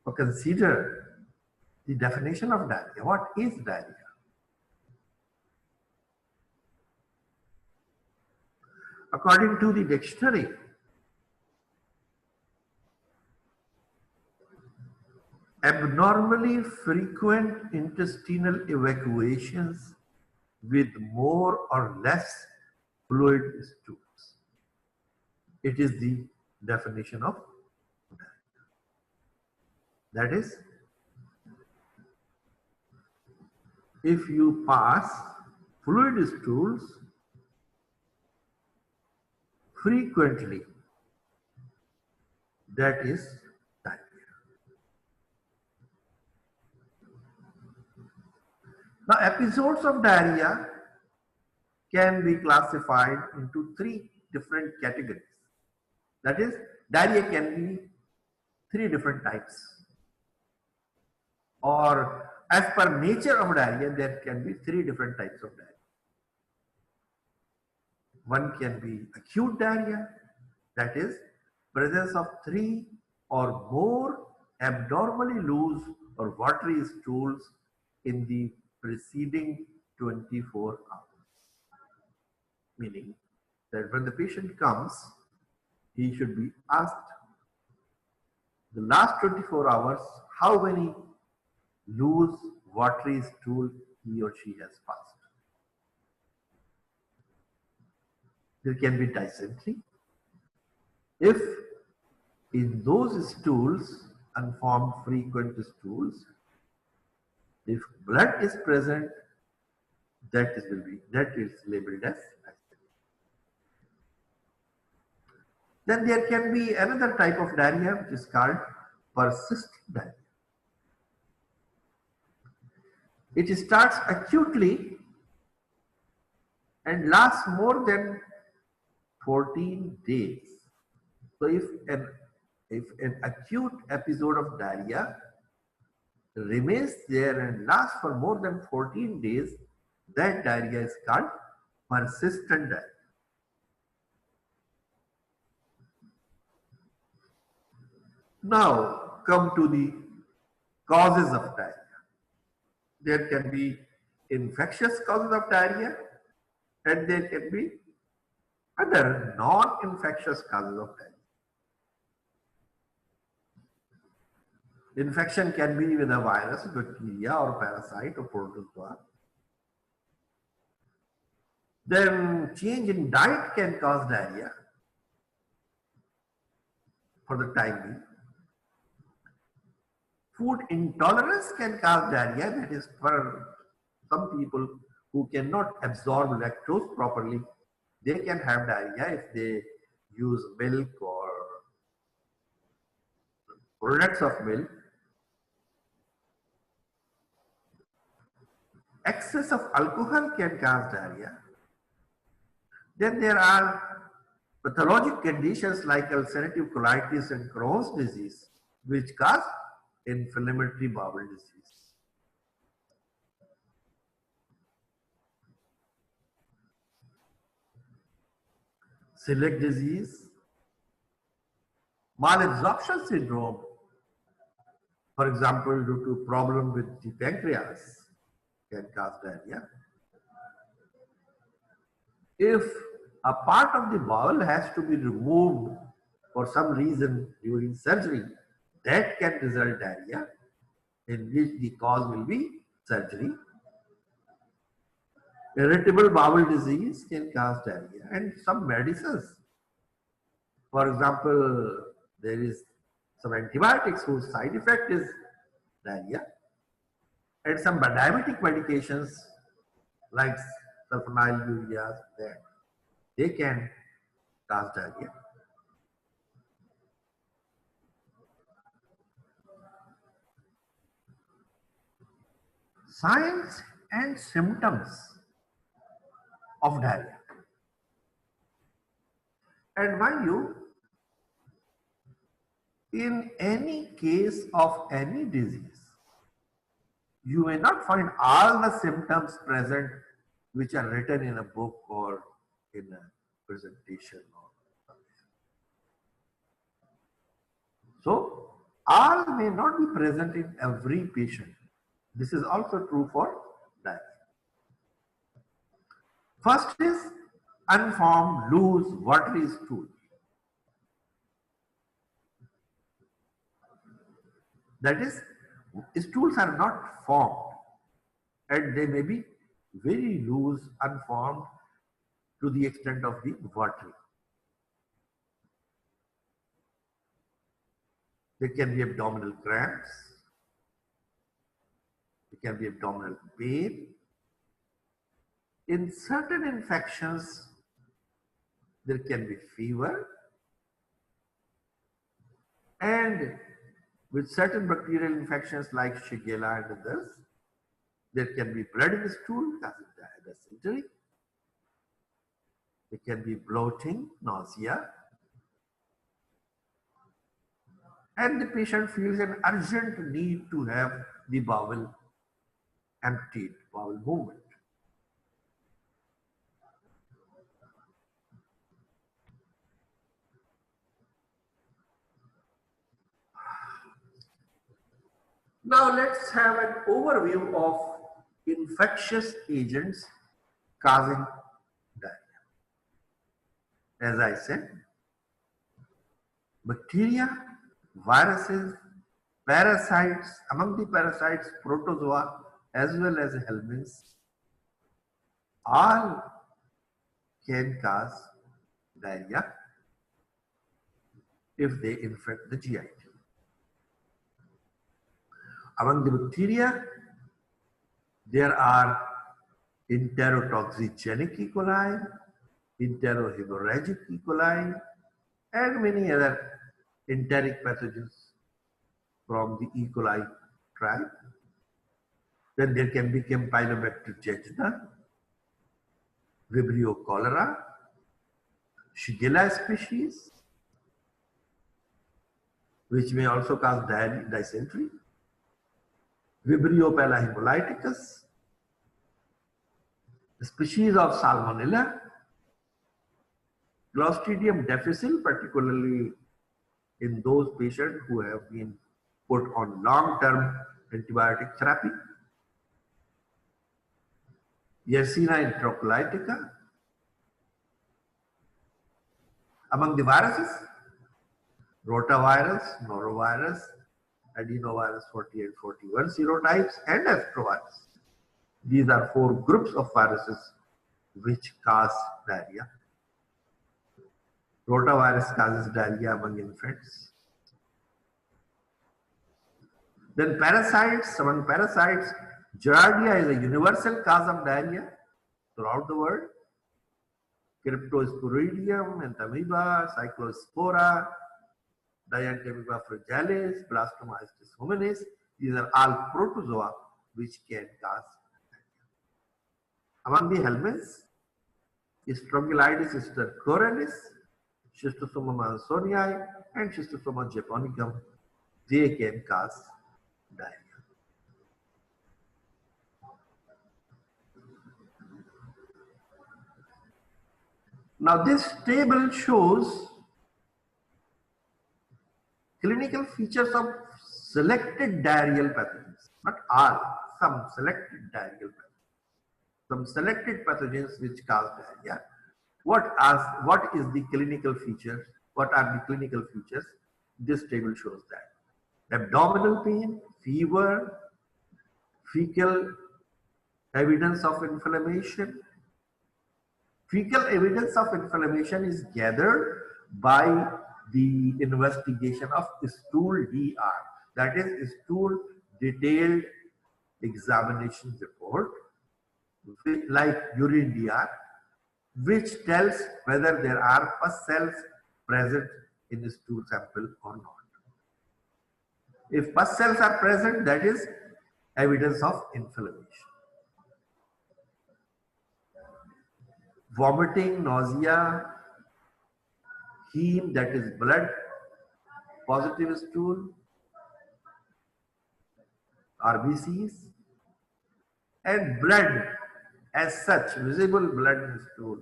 or consider the definition of diarrhea. What is diarrhea? According to the dictionary, abnormally frequent intestinal evacuations with more or less fluid stools. It is the definition of diarrhea. That is, if you pass fluid stools frequently, that is diarrhea. Now, episodes of diarrhea can be classified into three different categories. That is, diarrhea can be three different types. Or as per nature of diarrhea, there can be three different types of diarrhea. One can be acute diarrhea, that is, presence of three or more abnormally loose or watery stools in the preceding 24 hours. Meaning that when the patient comes, he should be asked the last 24 hours how many loose watery stool he or she has passed. There can be dysentery. If in those stools, unformed frequent stools, if blood is present, that is labeled as dysentery. Then there can be another type of diarrhea which is called persistent diarrhea. It starts acutely and lasts more than 14 days. So if an acute episode of diarrhea remains there and lasts for more than 14 days, that diarrhea is called persistent diarrhea. Now come to the causes of diarrhea. There can be infectious causes of diarrhea and there can be other non-infectious causes of diarrhea. Infection can be with a virus, bacteria or parasite or protozoa. Then change in diet can cause diarrhea for the time being. Food intolerance can cause diarrhea, that is for some people who cannot absorb lactose properly, they can have diarrhea if they use milk or products of milk. Excess of alcohol can cause diarrhea. Then there are pathologic conditions like ulcerative colitis and Crohn's disease, which cause inflammatory bowel disease. Celiac disease, malabsorption syndrome, for example, due to problem with the pancreas, can cause diarrhea. If a part of the bowel has to be removed for some reason during surgery, that can result diarrhea, in which the cause will be surgery. Irritable bowel disease can cause diarrhea, and some medicines. For example, there is some antibiotics whose side effect is diarrhea, and some diabetic medications like sulfonylureas, they can cause diarrhea. Signs and symptoms of diarrhea. And mind you, in any case of any disease, you may not find all the symptoms present which are written in a book or in a presentation or something. So, All may not be present in every patient. This is also true for diarrhea. First is unformed, loose, watery stool. That is, stools are not formed and they may be very loose, unformed to the extent of being watery. There can be abdominal cramps, there can be abdominal pain. In certain infections, there can be fever, and with certain bacterial infections like Shigella and others, there can be blood in the stool, causing dysentery. There can be bloating, nausea, and the patient feels an urgent need to have the bowel emptied, bowel movement. Now let's have an overview of infectious agents causing diarrhea. As I said, bacteria, viruses, parasites, among the parasites, protozoa as well as helminths, all can cause diarrhea if they infect the GI. Among the bacteria, there are enterotoxigenic E. coli, enterohemorrhagic E. coli, and many other enteric pathogens from the E. coli tribe. Then there can be Campylobacter jejuni, Vibrio cholera, Shigella species, which may also cause dysentery, Vibrio hemolyticus, species of Salmonella, Clostridium difficile, particularly in those patients who have been put on long-term antibiotic therapy, Yersinia enterocolitica. Among the viruses, rotavirus, norovirus, adenovirus 40 and 41 serotypes, and astrovirus. These are 4 groups of viruses which cause diarrhea. Rotavirus causes diarrhea among infants. Then parasites, among parasites, Giardia is a universal cause of diarrhea throughout the world. Cryptosporidium, Entamoeba, Cyclospora, Dientamoeba fragilis, Blastomyces hominis. These are all protozoa which can cause diarrhea. Among the helminths, Strongyloides stercoralis, Schistosoma mansonii, and Schistosoma japonicum. They can cause diarrhea. Now this table shows clinical features of selected diarrheal pathogens, not all, some selected diarrheal pathogens, some selected pathogens which cause diarrhea. What is the clinical features? What are the clinical features? This table shows that. Abdominal pain, fever, fecal evidence of inflammation. Fecal evidence of inflammation is gathered by the investigation of stool DR, that is stool detailed examination report, like urine DR, which tells whether there are pus cells present in the stool sample or not. If pus cells are present, that is evidence of inflammation. Vomiting, nausea, heme, that is blood, positive stool, RBCs, and blood as such, visible blood in stool.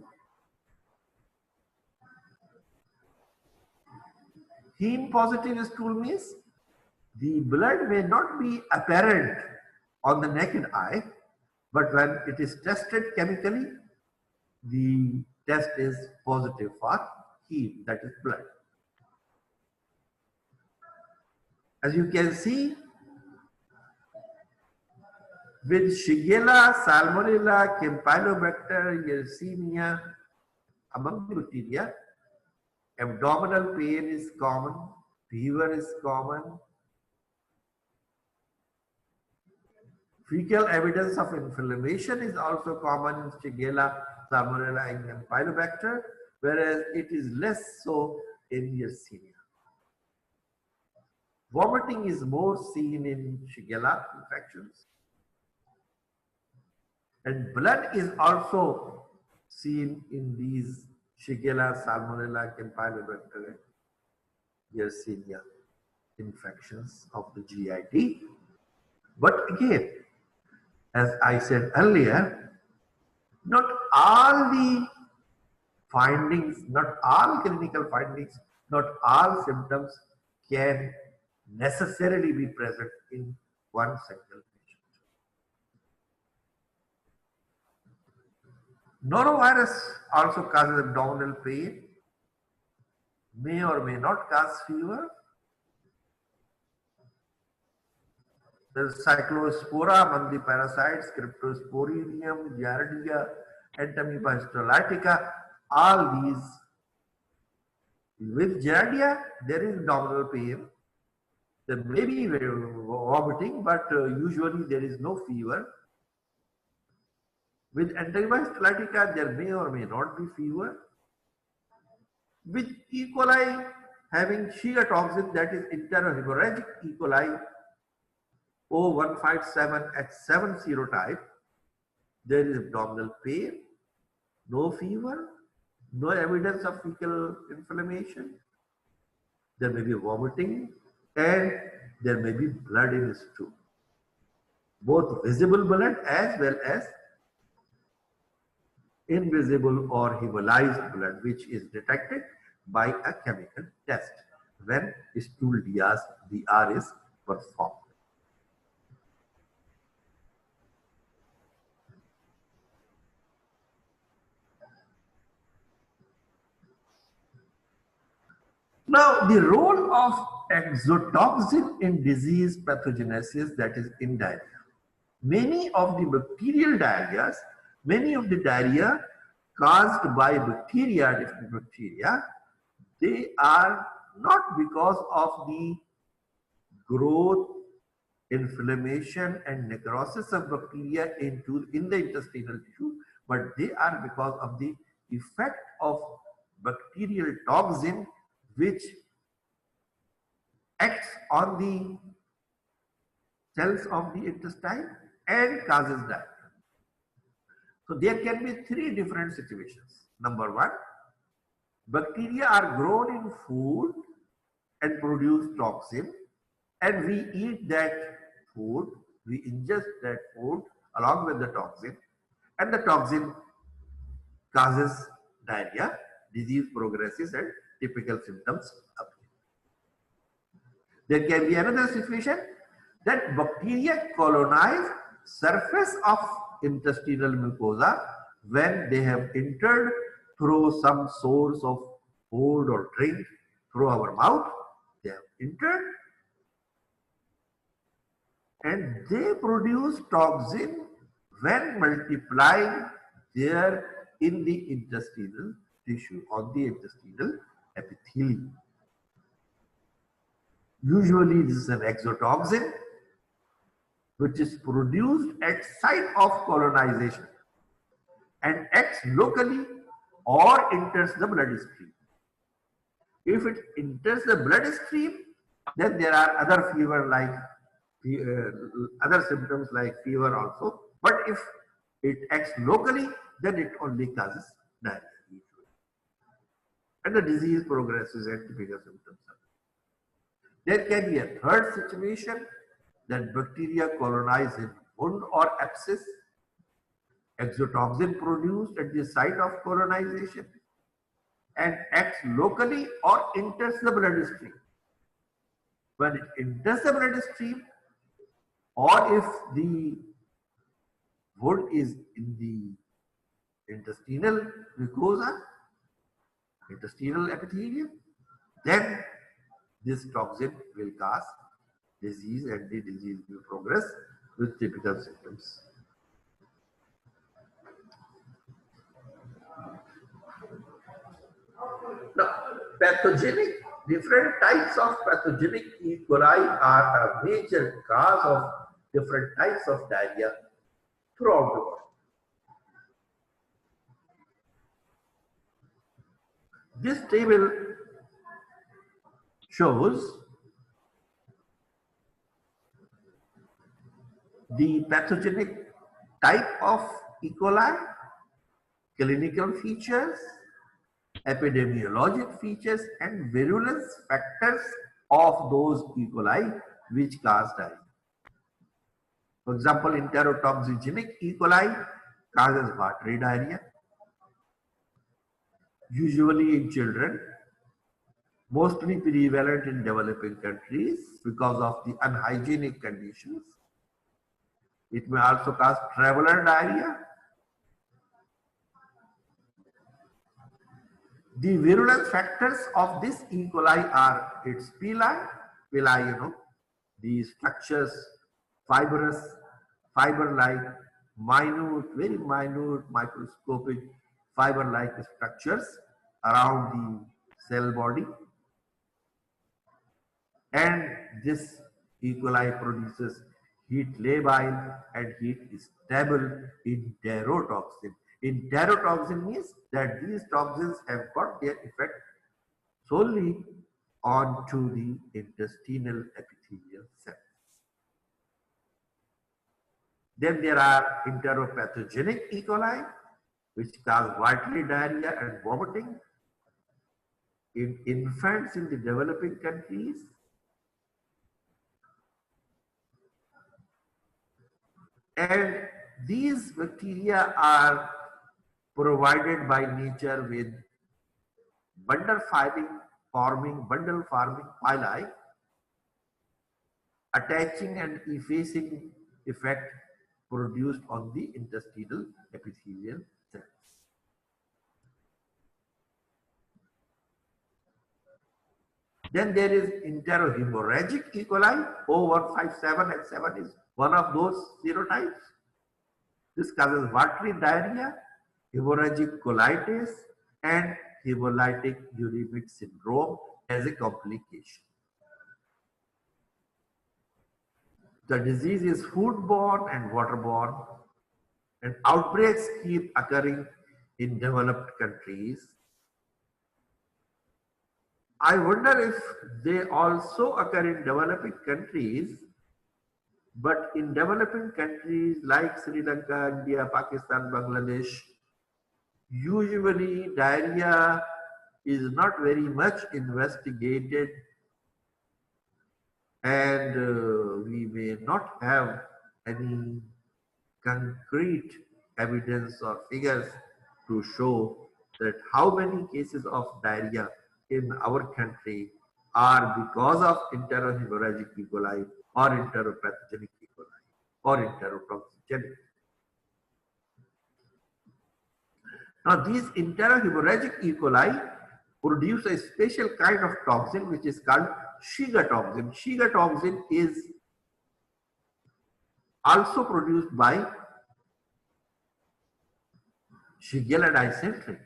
Heme positive stool means The blood may not be apparent on the naked eye, but when it is tested chemically, the test is positive for heme, that is blood. As you can see, with Shigella, Salmonella, Campylobacter, Yersinia, among the bacteria, abdominal pain is common, fever is common, fecal evidence of inflammation is also common in Shigella, Salmonella, and Campylobacter, whereas it is less so in Yersinia. Vomiting is more seen in Shigella infections. And blood is also seen in these Shigella, Salmonella, Campylobacter, Yersinia infections of the GIT. But again, as I said earlier, not all the findings, not all clinical findings, not all symptoms can necessarily be present in one single patient. Norovirus also causes abdominal pain, may or may not cause fever. There is cyclospora among the parasites, cryptosporidium, Diarrhea, Entamoeba histolytica, all these. With Giardia, there is abdominal pain. There may be vomiting, but usually there is no fever. With Entamoeba histolytica, there may or may not be fever. With E. coli having Shiga toxin, that is enterohemorrhagic E. coli O157H7 serotype, there is abdominal pain, no fever, no evidence of fecal inflammation. There may be vomiting and there may be blood in stool. Both visible blood as well as invisible or hemolyzed blood, which is detected by a chemical test when stool DR is performed. Now, the role of exotoxin in disease pathogenesis, that is in diarrhea. Many of the bacterial diarrheas, many of the diarrhea caused by bacteria, different bacteria, they are not because of the growth, inflammation and necrosis of bacteria in the intestinal tissue, but they are because of the effect of bacterial toxin which acts on the cells of the intestine and causes diarrhea. So there can be three different situations. Number one, bacteria are grown in food and produce toxin, and we eat that food, we ingest that food along with the toxin, and the toxin causes diarrhea, disease progresses and typical symptoms appear. There can be another situation that bacteria colonize surface of intestinal mucosa when they have entered through some source of food or drink through our mouth. They have entered and they produce toxin when multiplying there in the intestinal tissue, on the intestinal epithelium. Usually this is an exotoxin which is produced at site of colonization and acts locally or enters the bloodstream. If it enters the bloodstream, then there are other fever like other symptoms like fever also. But if it acts locally, then it only causes diarrhea usually. And the disease progresses and typical symptoms. There can be a third situation that bacteria colonize in wound or abscess, exotoxin produced at the site of colonization and acts locally or enters the bloodstream. when it enters the bloodstream, or if the wound is in the intestinal mucosa, intestinal epithelium, then this toxin will cause disease and the disease will progress with typical symptoms. Now, pathogenic, different types of pathogenic E. coli are a major cause of different types of diarrhea throughout the world. This table shows the pathogenic type of E. coli, clinical features, epidemiologic features, and virulence factors of those E. coli which cause diarrhea. For example, enterotoxigenic E. coli causes watery diarrhea, usually in children, mostly prevalent in developing countries because of the unhygienic conditions. It may also cause traveler diarrhea. The virulence factors of this E. coli are its villi, the structures, fibrous, fiber-like, minute, very minute, microscopic fiber-like structures around the cell body. And this E. coli produces heat labile and heat stable enterotoxin. Enterotoxin means that these toxins have got their effect solely onto the intestinal epithelial cells. Then there are enteropathogenic E. coli, which cause watery diarrhea and vomiting in infants in the developing countries. And these bacteria are provided by nature with bundle forming pili, attaching and effacing effect produced on the intestinal epithelial cells. Then there is enterohemorrhagic E. coli, O157 and 7 is one of those serotypes. This causes watery diarrhea, hemorrhagic colitis, and hemolytic uremic syndrome as a complication. The disease is foodborne and waterborne, and outbreaks keep occurring in developed countries. I wonder if they also occur in developing countries, but in developing countries like Sri Lanka, India, Pakistan, Bangladesh, usually diarrhea is not very much investigated, and we may not have any concrete evidence or figures to show that how many cases of diarrhea in our country are because of enterohemorrhagic E. coli or enteropathogenic E. coli or enterotoxigenic. Now, these enterohemorrhagic E. coli produce a special kind of toxin which is called Shiga toxin. Shiga toxin is also produced by Shigella dysentery.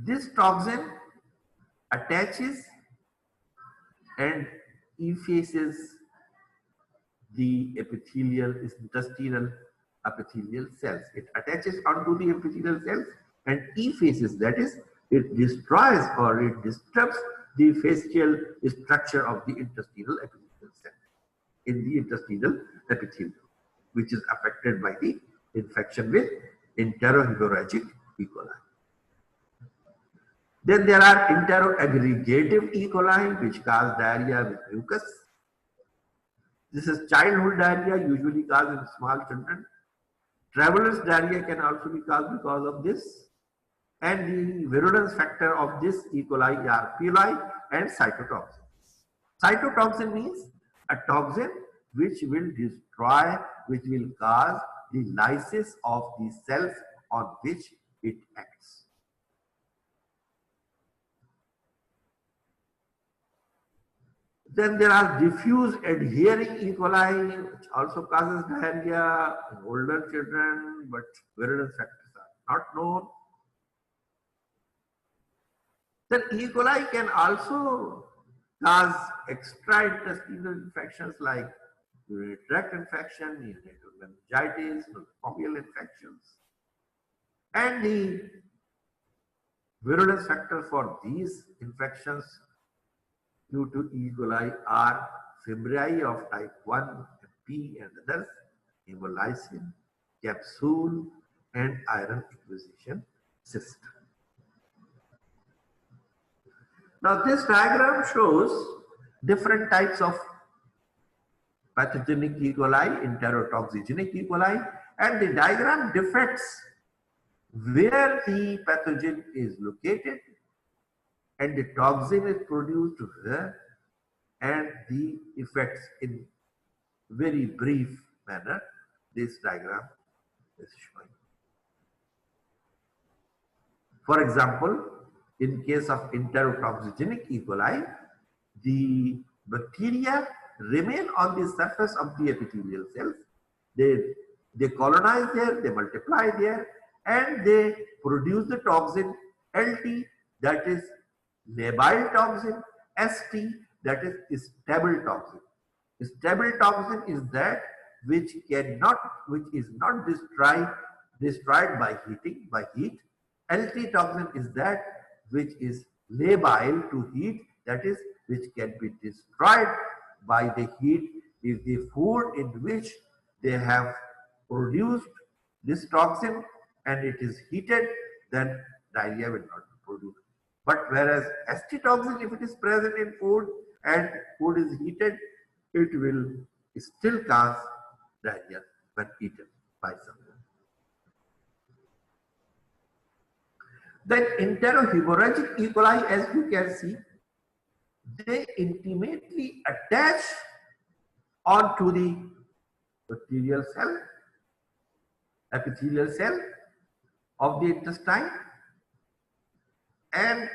This toxin attaches and effaces the intestinal epithelial cells. It attaches onto the epithelial cells and effaces, that is, it destroys or it disturbs the fascial structure of the intestinal epithelial cell in the intestinal epithelium, which is affected by the infection with enterohemorrhagic E. coli. Then there are enteroaggregative E. coli, which cause diarrhea with mucus. This is childhood diarrhea, usually caused in small children. Traveler's diarrhea can also be caused because of this. And the virulence factor of this E. coli are pili, and cytotoxin. Cytotoxin means a toxin which will destroy, which will cause the lysis of the cells on which it acts. Then there are diffuse adhering E. coli, which also causes diarrhea in older children, but virulence factors are not known. Then E. coli can also cause extra-intestinal infections like urinary tract infection, neonatal meningitis, nosocomial infections. And the virulence factors for these infections due to E. coli are febrile of type 1, P and others, hemolysin, capsule, and iron acquisition cyst. Now this diagram shows different types of pathogenic E. coli, enterotoxigenic E. coli, and the diagram depicts where the pathogen is located and the toxin is produced where and the effects in very brief manner this diagram is showing. For example, in case of enterotoxigenic E. coli, the bacteria remain on the surface of the epithelial cells. They colonize there, they multiply there, and they produce the toxin LT, that is labile toxin, ST, that is stable toxin. Stable toxin is that which is not destroyed by heat. LT toxin is that which is labile to heat, that is which can be destroyed by the heat. If the food in which they have produced this toxin and it is heated, then diarrhea will not be produced. But whereas ST toxin, if it is present in food and food is heated, it will still cause diarrhea when eaten by someone. Then enterohemorrhagic E. coli, as you can see, they intimately attach onto the epithelial cell of the intestine, and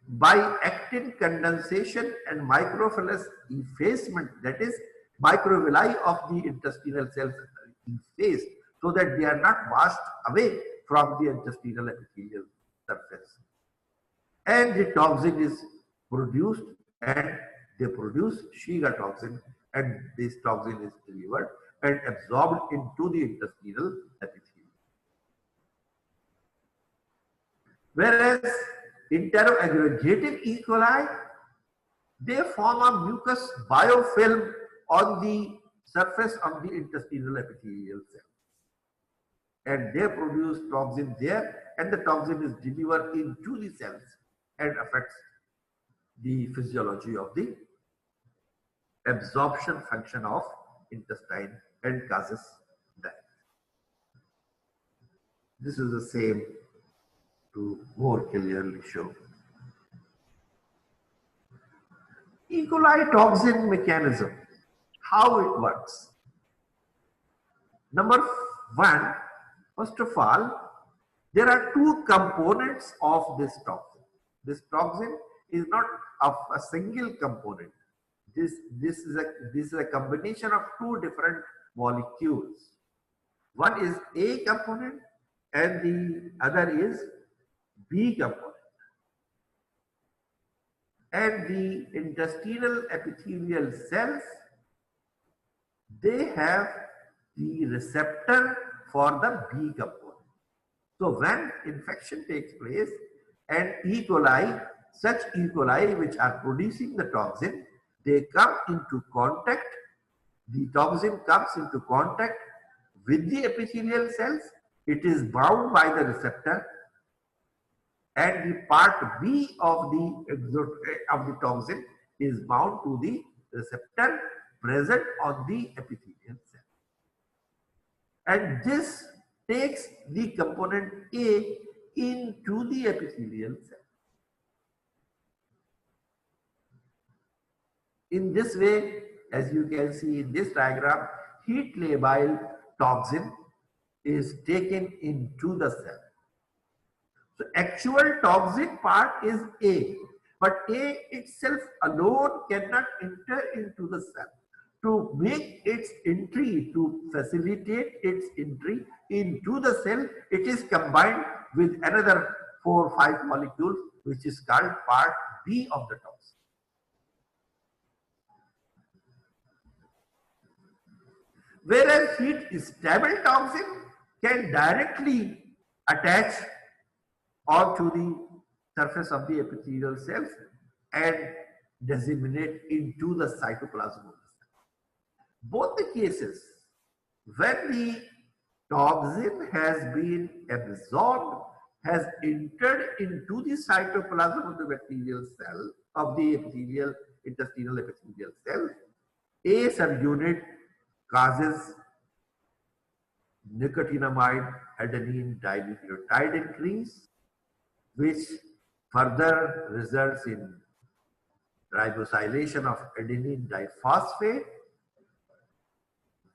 by actin condensation and microphilus effacement, that is microvilli of the intestinal cells are effaced so that they are not washed away from the intestinal epithelial surface. And the toxin is produced and they produce Shiga toxin, and this toxin is delivered and absorbed into the intestinal epithelium. Whereas enteroaggregative E. coli, they form a mucus biofilm on the surface of the intestinal epithelial cell. And they produce toxin there, and the toxin is delivered into the cells and affects the physiology of the absorption function of intestine and causes death. This is the same to more clearly show. E. coli toxin mechanism, how it works. Number one, first of all, there are two components of this toxin. This toxin is not of a single component. This is a combination of two different molecules. One is A component and the other is B component. And the intestinal epithelial cells, they have the receptor for the B component. So when infection takes place and E. coli, such E. coli which are producing the toxin, they come into contact, the toxin comes into contact with the epithelial cells, it is bound by the receptor, and the part B of the toxin is bound to the receptor present on the epithelial cell. And this takes the component A into the epithelial cell. In this way, as you can see in this diagram, heat labile toxin is taken into the cell. So actual toxic part is A, but A itself alone cannot enter into the cell. To make its entry, to facilitate its entry into the cell, it is combined with another 4 or 5 molecules, which is called part B of the toxin. Whereas heat stable toxin can directly attach onto the surface of the epithelial cells and disseminate into the cytoplasm of the cell. Both the cases, when the toxin has been absorbed, has entered into the cytoplasm of the bacterial cell, of the epithelial, intestinal epithelial cell, a subunit causes nicotinamide adenine dinucleotide increase, which further results in ribosylation of adenine diphosphate,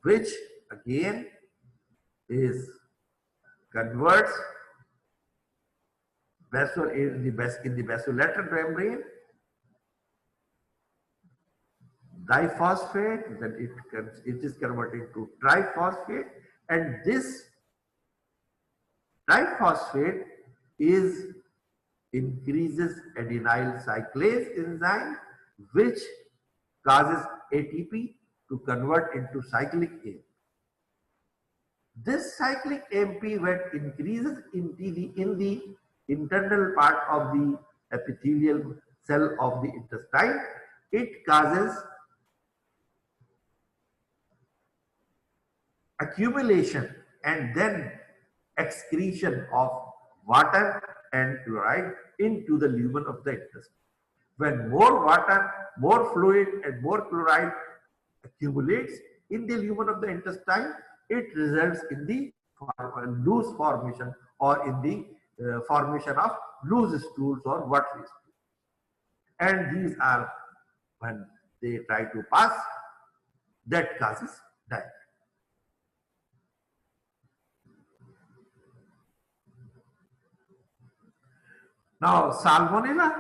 which again is converts in the basolateral membrane diphosphate, then it is converted to triphosphate, and this triphosphate is increases adenyl cyclase enzyme, which causes ATP to convert into cyclic AMP. This cyclic AMP, when increases in the internal part of the epithelial cell of the intestine, it causes accumulation and then excretion of water and chloride into the lumen of the intestine. When more water, more fluid and more chloride accumulates in the lumen of the intestine, it results in the loose formation or in the formation of loose stools or watery stools. And these are, when they try to pass, that causes diarrhea. Now, salmonella,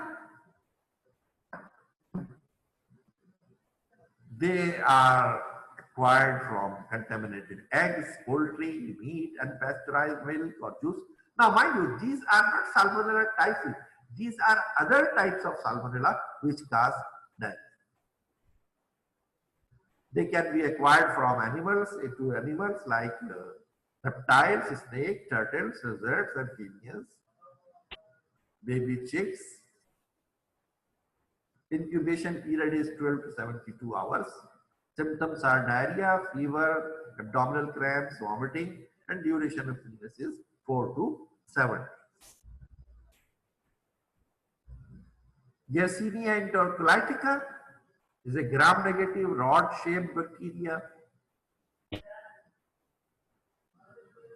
they are acquired from contaminated eggs, poultry, meat, unpasteurized milk or juice. Now, mind you, these are not salmonella typhi. These are other types of salmonella which cause diarrhea. They can be acquired from animals into animals like reptiles, snakes, turtles, lizards, amphibians, baby chicks. Incubation period is 12 to 72 hours. Symptoms are diarrhea, fever, abdominal cramps, vomiting, and duration of illness is 4 to 7 days. Yersinia enterocolitica is a gram-negative rod-shaped bacteria.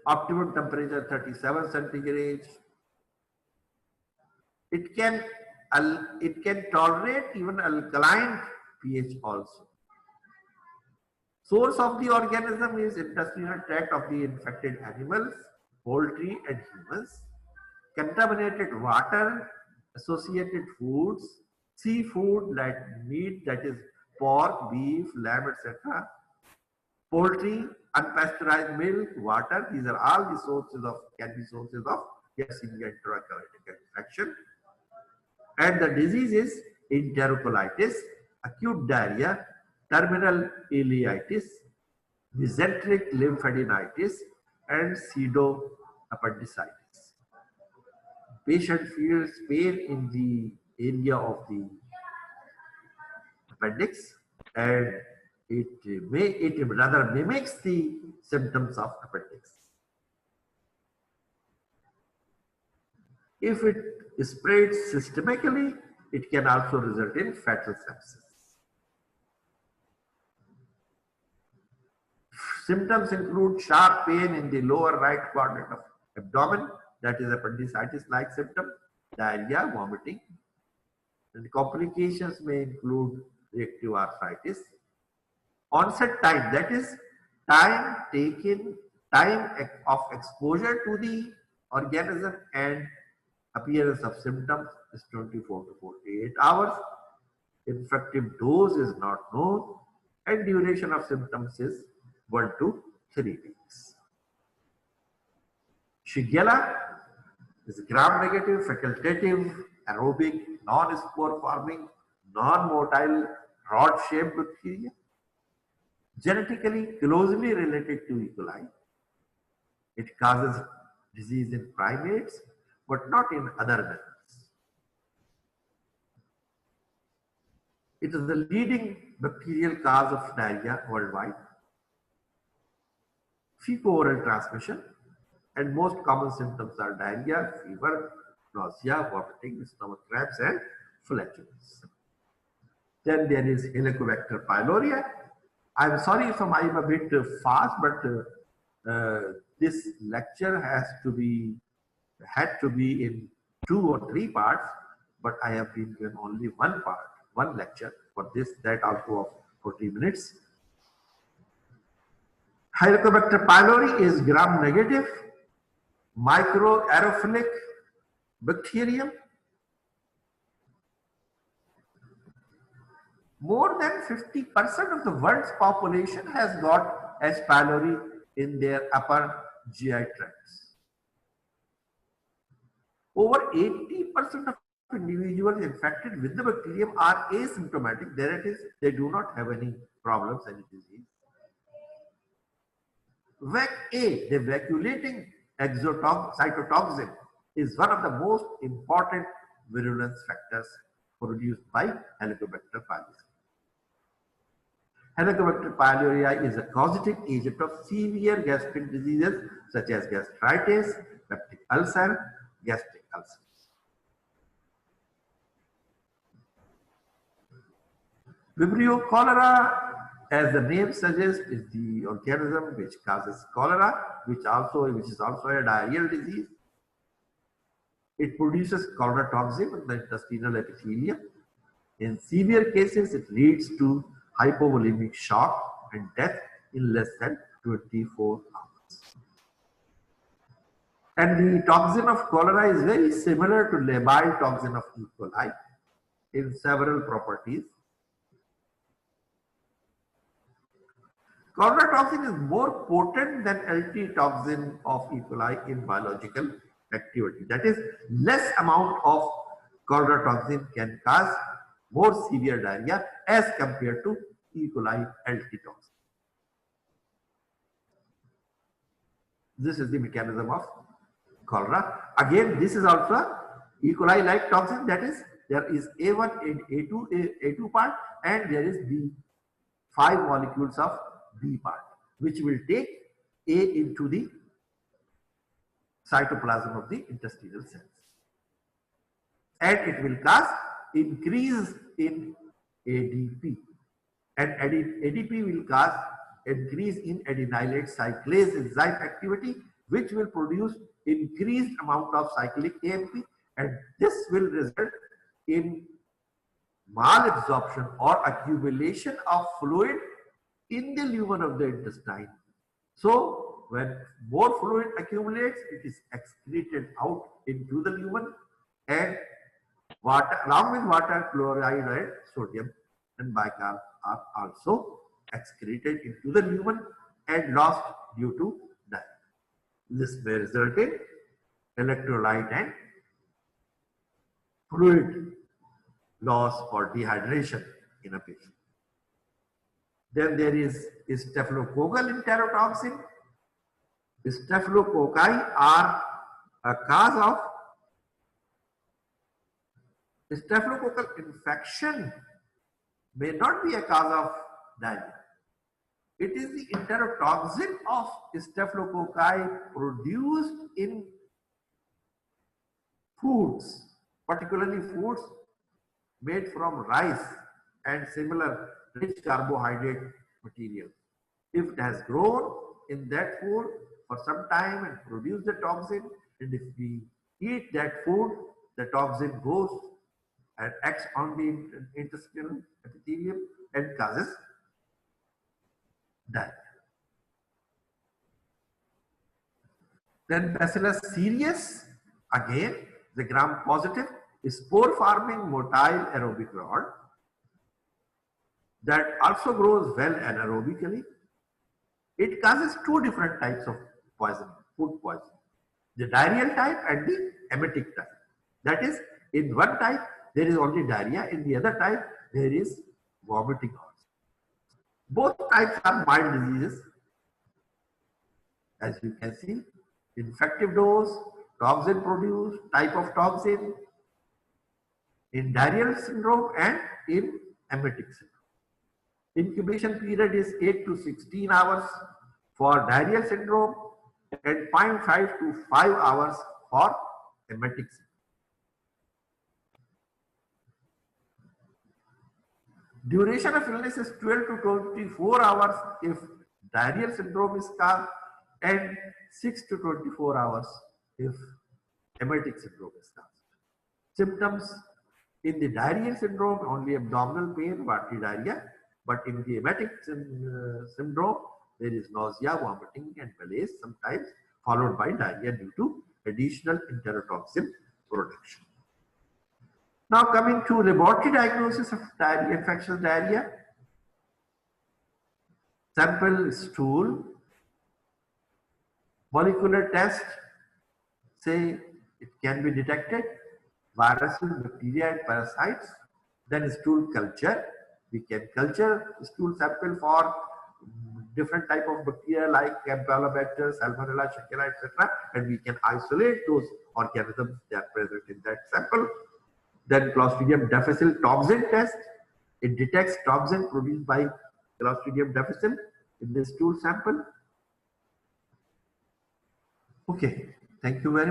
Optimum temperature 37 centigrade. It can tolerate even alkaline pH also. Source of the organism is intestinal tract of the infected animals, poultry and humans. Contaminated water, associated foods, seafood like meat, that is pork, beef, lamb, etc. Poultry, unpasteurized milk, water, these are all the sources of, can be sources of Yersinia enterocolitica infection. And the disease is enterocolitis, acute diarrhea, terminal ileitis, mesenteric lymphadenitis, and pseudoappendicitis. Patient feels pain in the area of the appendix, and it rather mimics the symptoms of appendix. If it spreads systemically, it can also result in fatal sepsis. Symptoms include sharp pain in the lower right quadrant of abdomen, that is appendicitis-like symptom, diarrhea, vomiting. And the complications may include reactive arthritis. Onset time, that is time taken, of exposure to the organism and appearance of symptoms is 24 to 48 hours. Infective dose is not known and duration of symptoms is 1 to 3 weeks. Shigella is gram-negative, facultative, aerobic, non-spore forming, non-motile, rod-shaped bacteria, genetically closely related to E. coli. It causes disease in primates, but not in other mammals. It is the leading bacterial cause of diarrhea worldwide. Fecal-oral transmission, and most common symptoms are diarrhea, fever, nausea, vomiting, stomach cramps, and flatulence. Then there is Helicobacter pylori. I'm sorry if I'm a bit fast, but this lecture had to be in 2 or 3 parts, but I have been given only one lecture for this, that also of 40 minutes. Helicobacter pylori is gram-negative, microaerophilic bacterium. More than 50% of the world's population has got H. pylori in their upper GI tracts. Over 80% of individuals infected with the bacterium are asymptomatic. That is, they do not have any problems, any disease. VAC-A, the vacuolating cytotoxin, is one of the most important virulence factors produced by Helicobacter pylori. Helicobacter pylori is a causative agent of severe gastric diseases such as gastritis, peptic ulcer, gastric ulcers. Vibrio cholera, as the name suggests, is the organism which causes cholera, which is also a diarrheal disease. It produces cholera toxin in the intestinal epithelium. In severe cases, it leads to hypovolemic shock and death in less than 24 hours. And the toxin of cholera is very similar to labile toxin of E. coli in several properties. Cholera toxin is more potent than LT toxin of E. coli in biological activity. That is, less amount of cholera toxin can cause more severe diarrhea as compared to E. coli LT toxin. This is the mechanism of cholera. Again, this is also E. coli like toxin. That is, there is A1 and A2 part, and there is the 5 molecules of B part, which will take A into the cytoplasm of the intestinal cells. And it will cause increase in ADP. And ADP will cause increase in adenylate cyclase enzyme activity, which will produce increased amount of cyclic AMP, and this will result in malabsorption or accumulation of fluid in the lumen of the intestine. So when more fluid accumulates, it is excreted out into the lumen, and water, along with water, chloride and sodium and bicarb are also excreted into the lumen and lost due to diarrhea. This may result in electrolyte and fluid loss or dehydration in a patient. Then there is staphylococcal enterotoxin. Staphylococci are a cause of staphylococcal infection, may not be a cause of diarrhea. It is the enterotoxin of staphylococci produced in foods, particularly foods made from rice and similar rich carbohydrate material. If it has grown in that food for some time and produced the toxin, and if we eat that food, the toxin goes and acts on the intestinal epithelium and causes diarrhea. Then Bacillus cereus, again the gram positive spore forming motile aerobic rod that also grows well anaerobically. It causes two different types of poison, food poison, the diarrheal type and the emetic type. That is, in one type there is only diarrhea, in the other type there is vomiting also. Both types are mild diseases. As you can see, infective dose, toxin produced, type of toxin, in diarrheal syndrome and in emetic syndrome. Incubation period is 8 to 16 hours for diarrheal syndrome and 0.5 to 5 hours for emetic syndrome. Duration of illness is 12 to 24 hours if diarrheal syndrome is caused and 6 to 24 hours if emetic syndrome is caused. Symptoms in the diarrheal syndrome only abdominal pain, watery diarrhea, but in the emetic syndrome there is nausea, vomiting and malaise, sometimes followed by diarrhea due to additional enterotoxin production. Now coming to laboratory diagnosis of diarrhea, infectious diarrhea. Sample stool, molecular test, say it can be detected, viruses, bacteria and parasites. Then stool culture, we can culture stool sample for different type of bacteria like Campylobacter, Salmonella, Shigella, etc. And we can isolate those organisms that are present in that sample. Then Clostridium difficile toxin test. It detects toxin produced by Clostridium difficile in the stool sample. Okay, thank you very much.